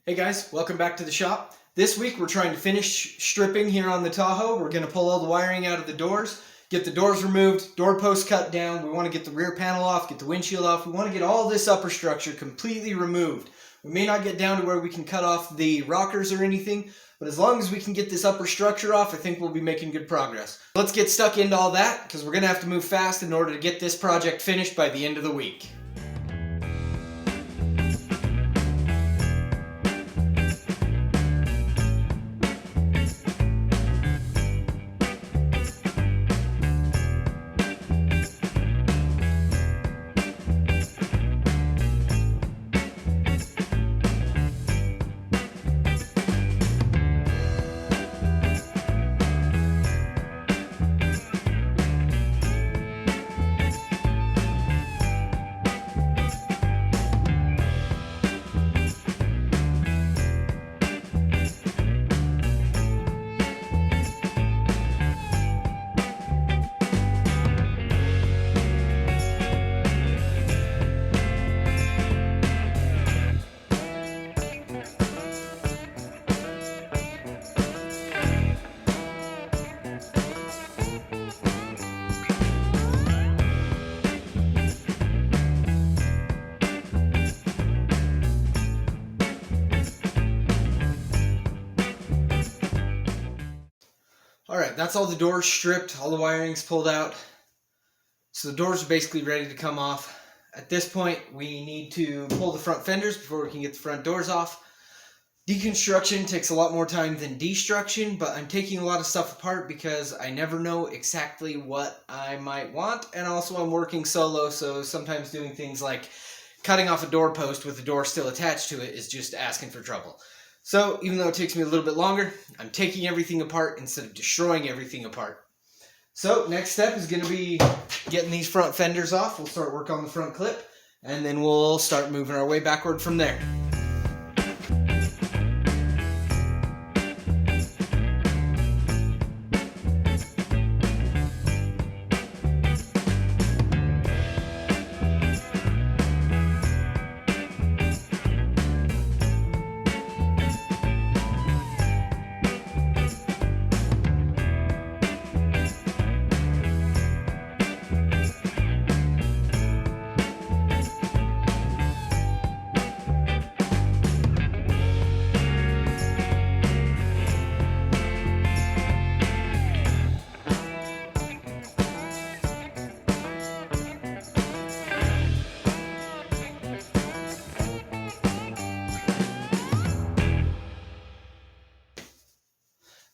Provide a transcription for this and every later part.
Hey guys, welcome back to the shop. This week we're trying to finish stripping here on the Tahoe. We're going to pull all the wiring out of the doors, get the doors removed, door posts cut down. We want to get the rear panel off, get the windshield off. We want to get all this upper structure completely removed. We may not get down to where we can cut off the rockers or anything, but as long as we can get this upper structure off, I think we'll be making good progress. Let's get stuck into all that because we're going to have to move fast in order to get this project finished by the end of the week. Alright, that's all the doors stripped, all the wiring's pulled out. So the doors are basically ready to come off. At this point, we need to pull the front fenders before we can get the front doors off. Deconstruction takes a lot more time than destruction, but I'm taking a lot of stuff apart because I never know exactly what I might want. And also I'm working solo, so sometimes doing things like cutting off a door post with the door still attached to it is just asking for trouble. So, even though it takes me a little bit longer, I'm taking everything apart instead of destroying everything apart. So, next step is going to be getting these front fenders off. We'll start work on the front clip, and then we'll start moving our way backward from there.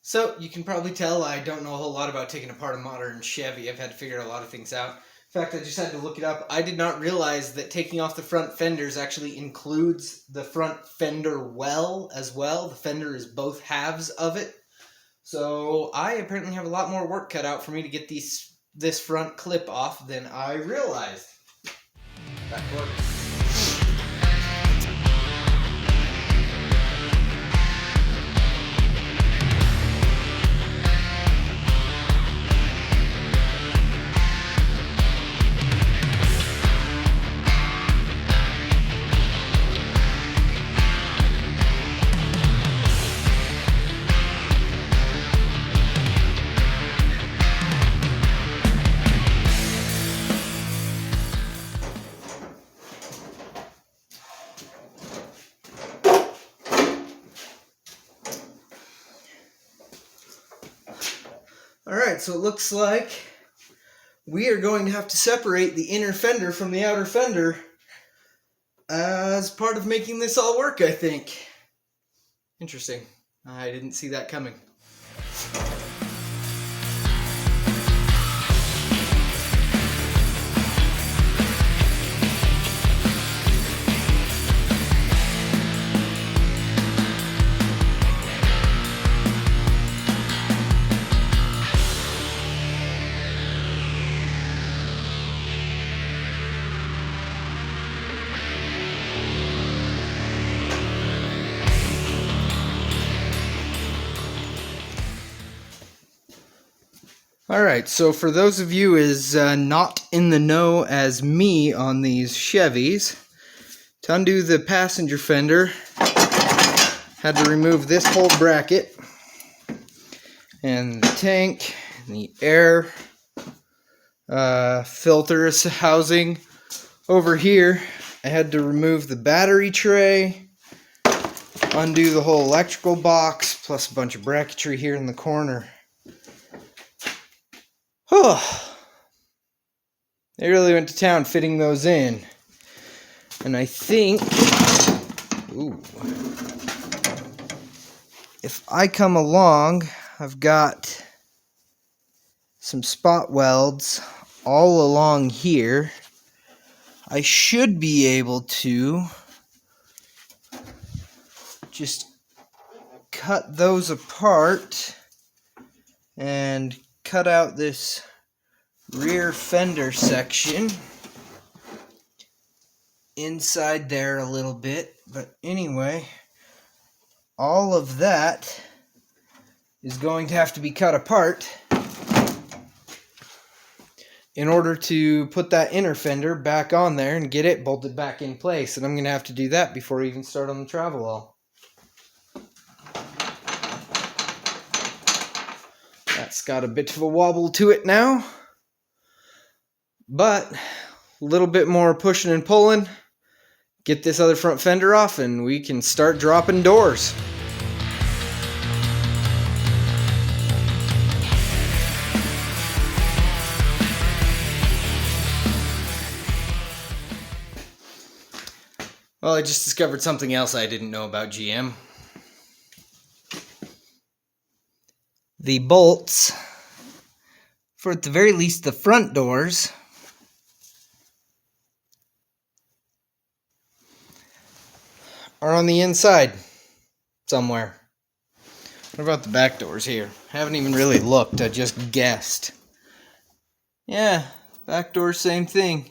So, you can probably tell I don't know a whole lot about taking apart a modern Chevy. I've had to figure a lot of things out. In fact, I just had to look it up. I did not realize that taking off the front fenders actually includes the front fender well as well. The fender is both halves of it. So, I apparently have a lot more work cut out for me to get this front clip off than I realized. Back to work. Alright, so it looks like we are going to have to separate the inner fender from the outer fender as part of making this all work, I think. Interesting. I didn't see that coming. Alright, so for those of you as not in the know as me on these Chevys, to undo the passenger fender, Had to remove this whole bracket and the tank and the air filter housing. Over here, I had to remove the battery tray, undo the whole electrical box, plus a bunch of bracketry here in the corner. Oh, they really went to town fitting those in. And I think, if I come along, I've got some spot welds all along here. I should be able to just cut those apart and cut out this rear fender section inside there a little bit. But anyway, all of that is going to have to be cut apart in order to put that inner fender back on there and get it bolted back in place. And I'm going to have to do that before we even start on the Travelall. That's got a bit of a wobble to it now, but a little bit more pushing and pulling, get this other front fender off, and we can start dropping doors. Well, I just discovered something else I didn't know about GM. The bolts, for at the very least the front doors, are on the inside somewhere. What about the back doors here? I haven't even really looked, I just guessed. Yeah, back door, same thing.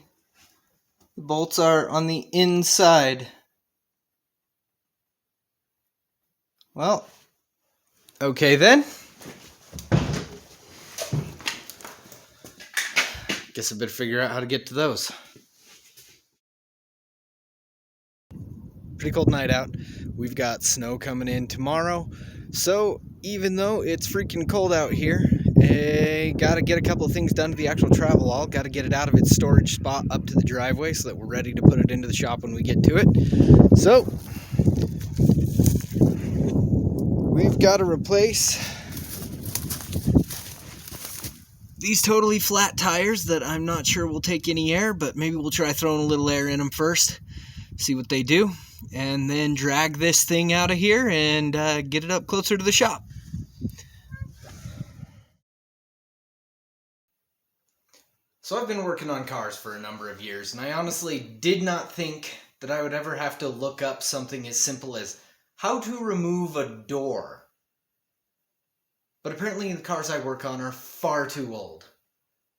The bolts are on the inside. Well, okay then. Guess I better figure out how to get to those. Pretty cold night out. We've got snow coming in tomorrow. So even though it's freaking cold out here, gotta get a couple of things done to the actual Travelall. Gotta get it out of its storage spot up to the driveway so that we're ready to put it into the shop when we get to it. So we've got to replace these totally flat tires that I'm not sure will take any air, but maybe we'll try throwing a little air in them first, see what they do, and then drag this thing out of here and get it up closer to the shop. So I've been working on cars for a number of years, and I honestly did not think that I would ever have to look up something as simple as how to remove a door. But apparently the cars I work on are far too old,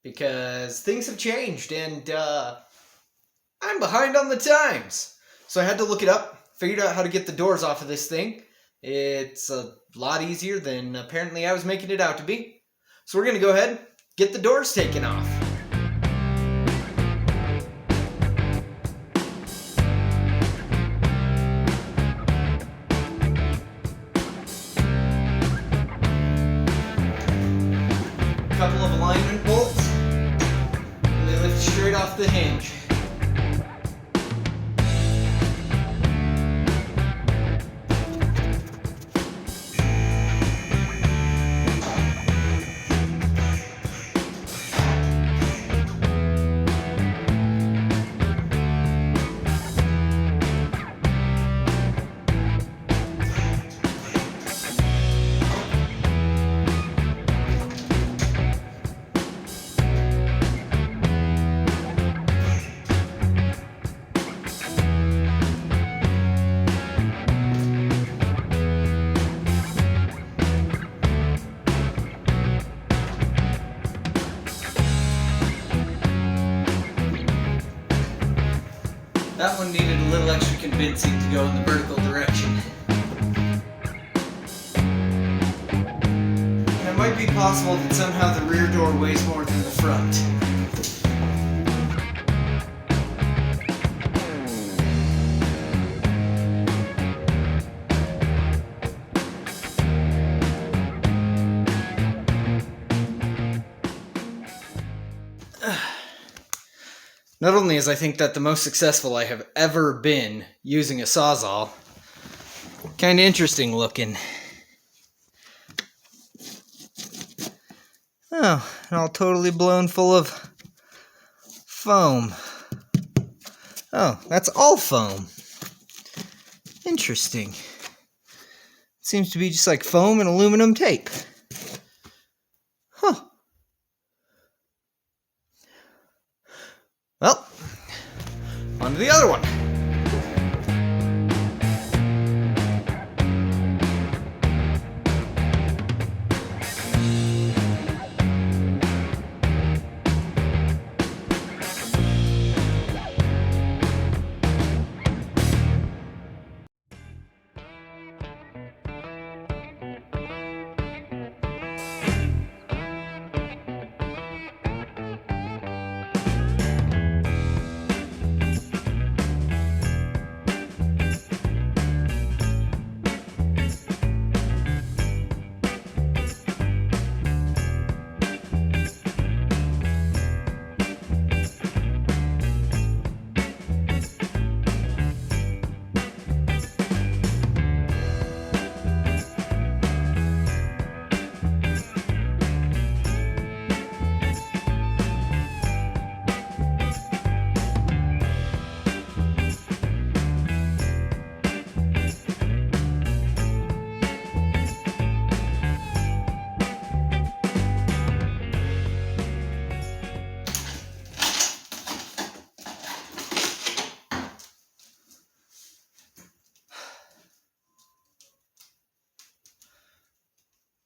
because things have changed and I'm behind on the times. So I had to look it up, figured out how to get the doors off of this thing. It's a lot easier than apparently I was making it out to be. So we're going to go ahead and get the doors taken off. Couple of alignment bolts, and they lift straight off the hinge. That one needed a little extra convincing to go in the vertical direction. And it might be possible that somehow the rear door weighs more than the front. Not only is I think that the most successful I have ever been using a Sawzall, kind of interesting looking. Oh, and all totally blown full of foam. Oh, that's all foam. Interesting. Seems to be just like foam and aluminum tape. Huh. Well, on to the other one.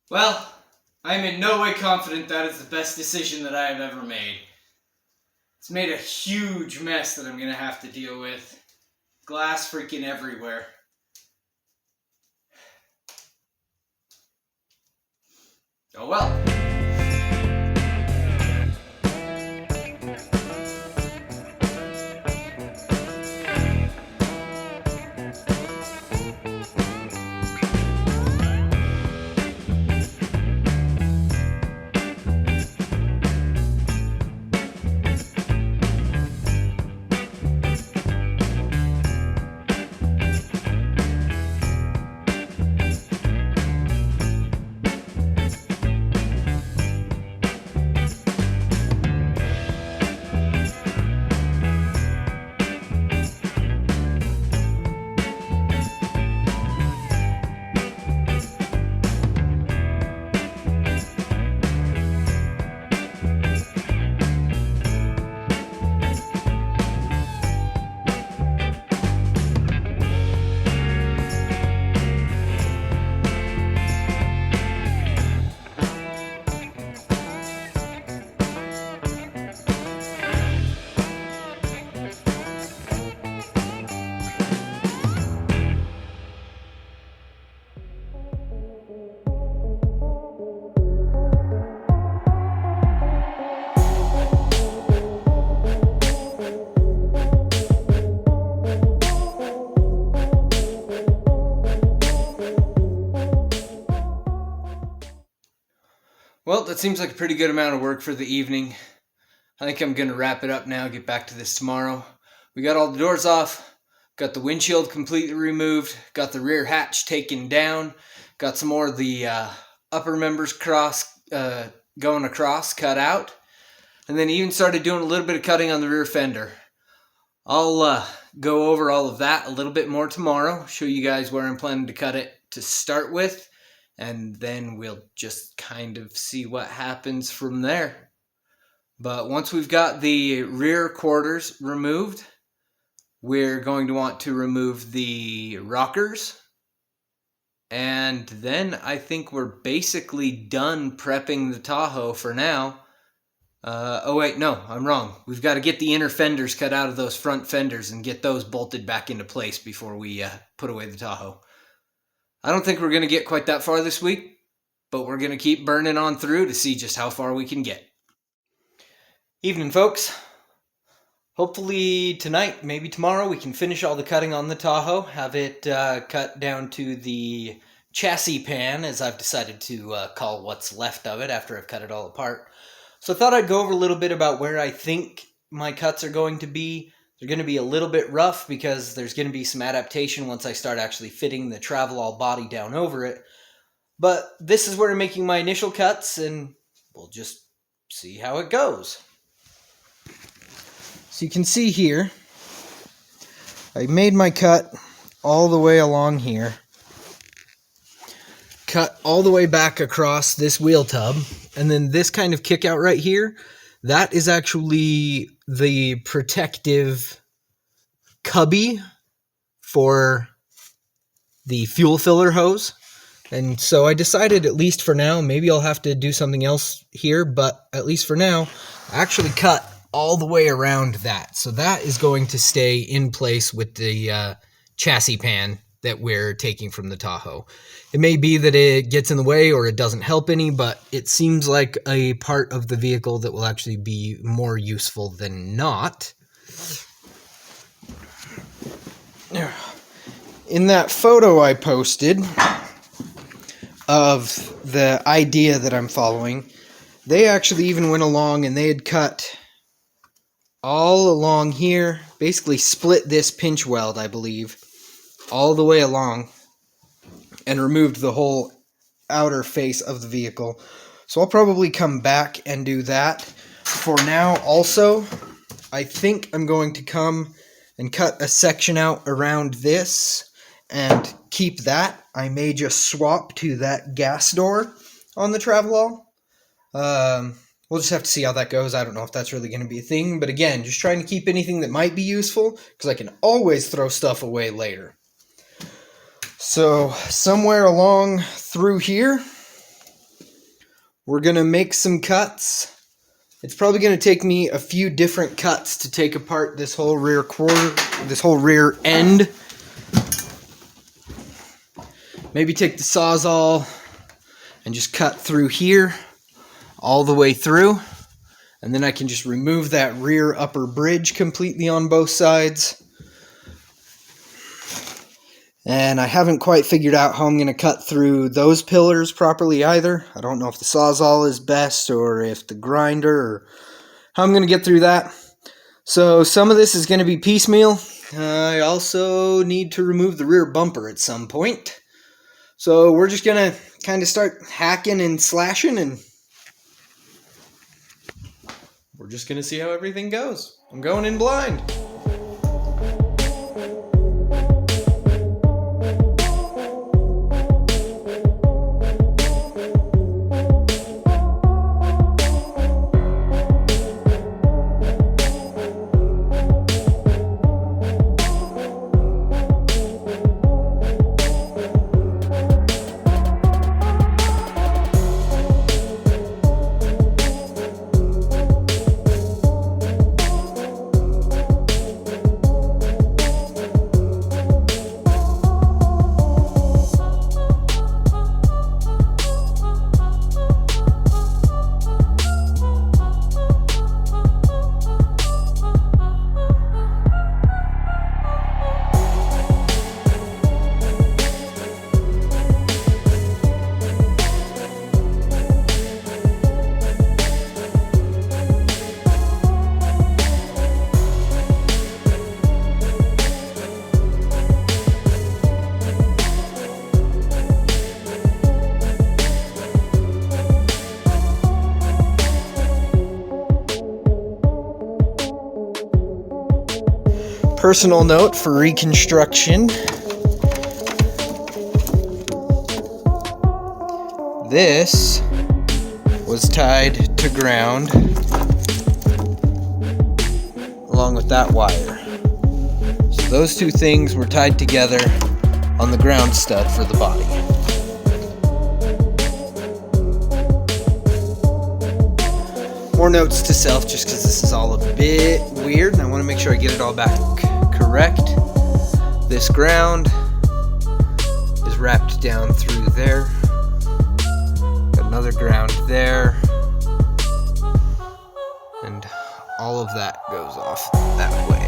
Well, I'm in no way confident that is the best decision that I have ever made. It's made a huge mess that I'm going to have to deal with. Glass freaking everywhere. Oh well. Well, that seems like a pretty good amount of work for the evening. I think I'm going to wrap it up now, get back to this tomorrow. We got all the doors off, got the windshield completely removed, got the rear hatch taken down, got some more of the upper members going across, cut out, and then even started doing a little bit of cutting on the rear fender. I'll go over all of that a little bit more tomorrow, show you guys where I'm planning to cut it to start with, and then we'll just kind of see what happens from there. But once we've got the rear quarters removed, we're going to want to remove the rockers. And then I think we're basically done prepping the Tahoe for now. Oh wait, no, I'm wrong. We've got to get the inner fenders cut out of those front fenders and get those bolted back into place before we put away the Tahoe. I don't think we're going to get quite that far this week, but we're going to keep burning on through to see just how far we can get. Evening, folks. Hopefully tonight, maybe tomorrow, we can finish all the cutting on the Tahoe, have it cut down to the chassis pan, as I've decided to call what's left of it after I've cut it all apart. So I thought I'd go over a little bit about where I think my cuts are going to be. They're going to be a little bit rough because there's going to be some adaptation once I start actually fitting the Travelall body down over it. But this is where I'm making my initial cuts, and we'll just see how it goes. So you can see here, I made my cut all the way along here. Cut all the way back across this wheel tub, and then this kind of kick out right here, that is actually the protective cubby for the fuel filler hose. And so I decided, at least for now, maybe I'll have to do something else here, but at least for now, I actually cut all the way around that. So that is going to stay in place with the chassis pan that we're taking from the Tahoe. It may be that it gets in the way or it doesn't help any, but it seems like a part of the vehicle that will actually be more useful than not. In that photo I posted of the idea that I'm following, they actually even went along and they had cut all along here, basically split this pinch weld, I believe, all the way along, and removed the whole outer face of the vehicle. So I'll probably come back and do that. For now, also, I think I'm going to come and cut a section out around this and keep that. I may just swap to that gas door on the Travelall. We'll just have to see how that goes. I don't know if that's really going to be a thing, but again, just trying to keep anything that might be useful, because I can always throw stuff away later. So somewhere along through here, we're going to make some cuts. It's probably going to take me a few different cuts to take apart this whole rear quarter, this whole rear end. Maybe take the Sawzall and just cut through here all the way through, and then I can just remove that rear upper bridge completely on both sides. And I haven't quite figured out how I'm going to cut through those pillars properly either. I don't know if the Sawzall is best or if the grinder, or how I'm going to get through that. So some of this is going to be piecemeal. I also need to remove the rear bumper at some point. So we're just going to kind of start hacking and slashing, and we're just going to see how everything goes. I'm going in blind. Personal note for reconstruction. This was tied to ground along with that wire. So those two things were tied together on the ground stud for the body. More notes to self, just because this is all a bit weird and I want to make sure I get it all back correct. This ground is wrapped down through there. Got another ground there. And all of that goes off that way.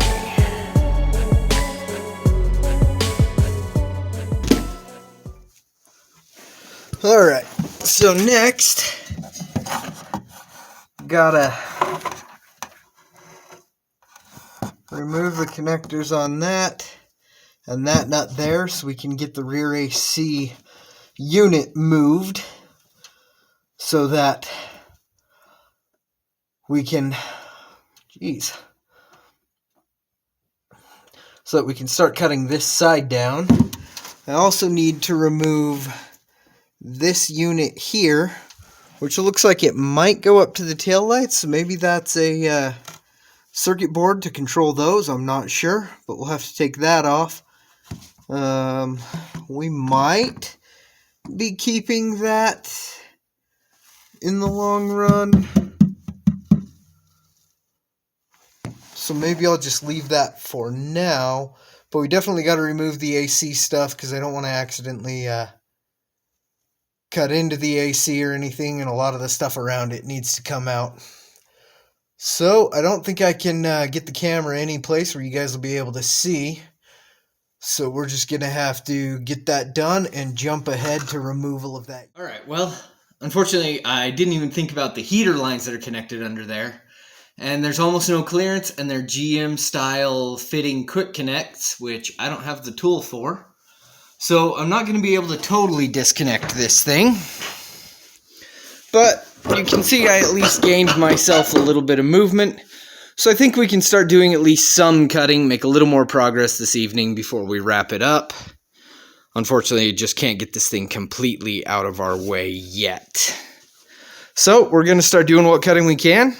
Alright, so next, gotta remove the connectors on that and that nut there so we can get the rear AC unit moved so that we can, so that we can start cutting this side down. I also need to remove this unit here, which looks like it might go up to the tail lights. So maybe that's a circuit board to control those. I'm not sure, but we'll have to take that off. We might be keeping that in the long run. So maybe I'll just leave that for now. But we definitely got to remove the AC stuff because I don't want to accidentally cut into the AC or anything, and a lot of the stuff around it needs to come out. So I don't think I can get the camera any place where you guys will be able to see. So we're just going to have to get that done and jump ahead to removal of that. Alright, well, unfortunately I didn't even think about the heater lines that are connected under there. And there's almost no clearance, and they're GM style fitting quick connects, which I don't have the tool for. So I'm not going to be able to totally disconnect this thing. But you can see I at least gained myself a little bit of movement. So I think we can start doing at least some cutting, make a little more progress this evening before we wrap it up. Unfortunately, just can't get this thing completely out of our way yet. So we're going to start doing what cutting we can.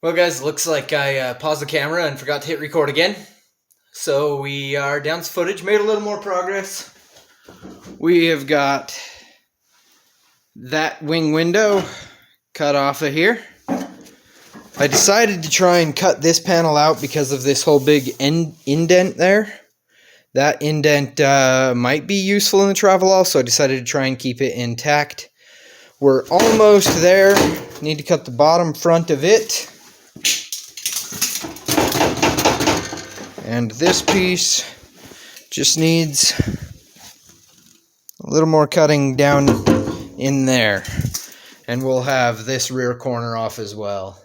Well guys, looks like I paused the camera and forgot to hit record again. So we are down to footage, made a little more progress. We have got that wing window cut off of here. I decided to try and cut this panel out because of this whole big indent there. That indent might be useful in the Travelall, so I decided to try and keep it intact. We're almost there. Need to cut the bottom front of it. And this piece just needs a little more cutting down in there. And we'll have this rear corner off as well.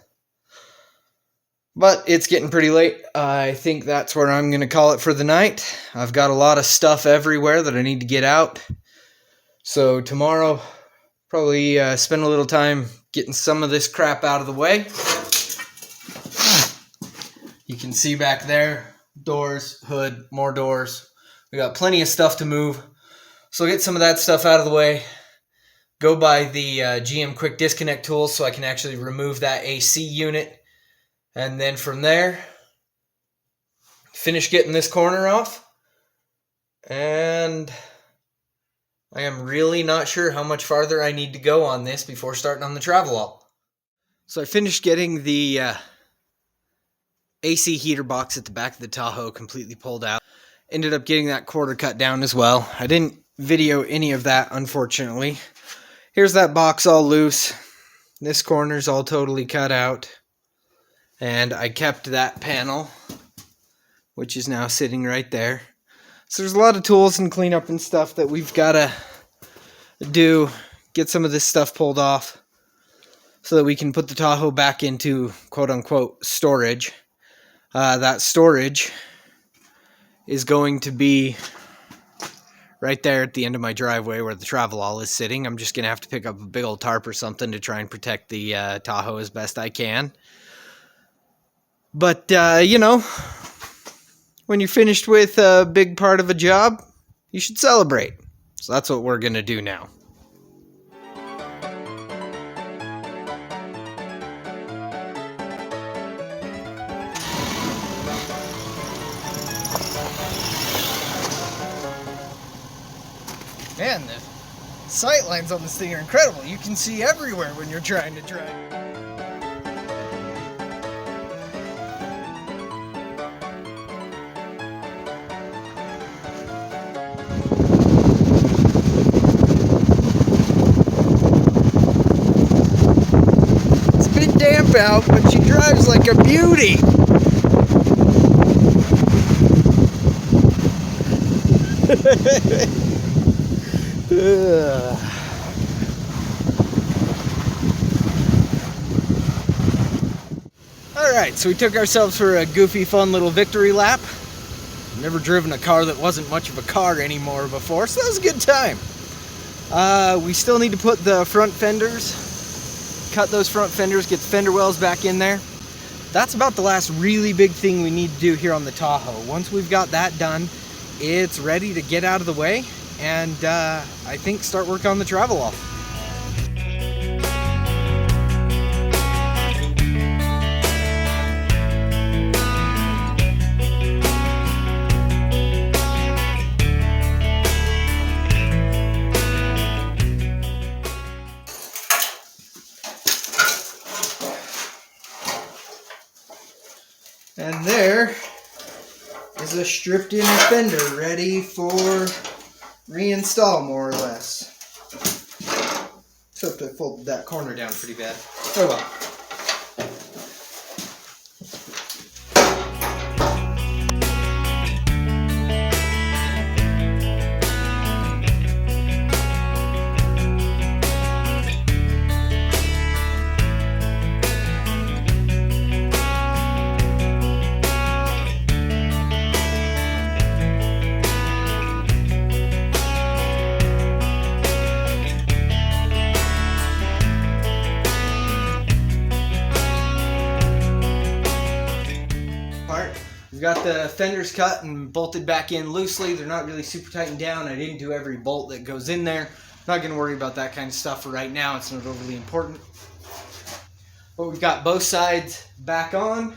But it's getting pretty late. I think that's where I'm going to call it for the night. I've got a lot of stuff everywhere that I need to get out. So tomorrow, probably spend a little time getting some of this crap out of the way. You can see back there. Doors, hood, more doors. We got plenty of stuff to move. So get some of that stuff out of the way. Go buy the GM Quick Disconnect tool so I can actually remove that AC unit. And then from there, finish getting this corner off. And I am really not sure how much farther I need to go on this before starting on the Travelall. So I finished getting the AC heater box at the back of the Tahoe completely pulled out. Ended up getting that quarter cut down as well. I didn't video any of that, unfortunately. Here's that box all loose. This corner's all totally cut out. And I kept that panel, which is now sitting right there. So there's a lot of tools and cleanup and stuff that we've got to do. Get some of this stuff pulled off so that we can put the Tahoe back into quote-unquote storage. That storage is going to be right there at the end of my driveway where the Travelall is sitting. I'm just going to have to pick up a big old tarp or something to try and protect the Tahoe as best I can. But, you know, when you're finished with a big part of a job, you should celebrate. So that's what we're going to do now. Man, the sight lines on this thing are incredible. You can see everywhere when you're trying to drive. It's a bit damp out, but she drives like a beauty. Alright, so we took ourselves for a goofy, fun little victory lap. Never driven a car that wasn't much of a car anymore before, so that was a good time. We still need to put the front fenders, cut those front fenders, get the fender wells back in there. That's about the last really big thing we need to do here on the Tahoe. Once we've got that done, it's ready to get out of the way and I think start work on the Travelall. And there is a stripped in fender ready for reinstall, more or less. Except I folded that corner down pretty bad. Oh well. We've got the fenders cut and bolted back in loosely. They're not really super tightened down. I didn't do every bolt that goes in there. Not going to worry about that kind of stuff for right now. It's not overly important. But we've got both sides back on.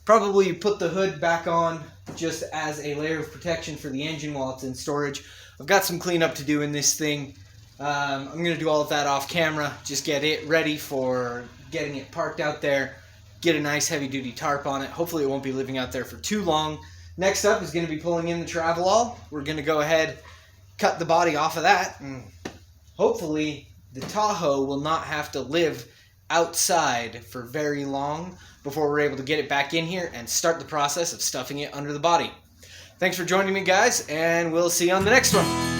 Probably put the hood back on just as a layer of protection for the engine while it's in storage. I've got some cleanup to do in this thing. I'm going to do all of that off camera. Just get it ready for getting it parked out there. Get a nice heavy-duty tarp on it. Hopefully it won't be living out there for too long. Next up is going to be pulling in the Travelall. We're going to go ahead, cut the body off of that, and hopefully the Tahoe will not have to live outside for very long before we're able to get it back in here and start the process of stuffing it under the body. Thanks for joining me, guys, and we'll see you on the next one.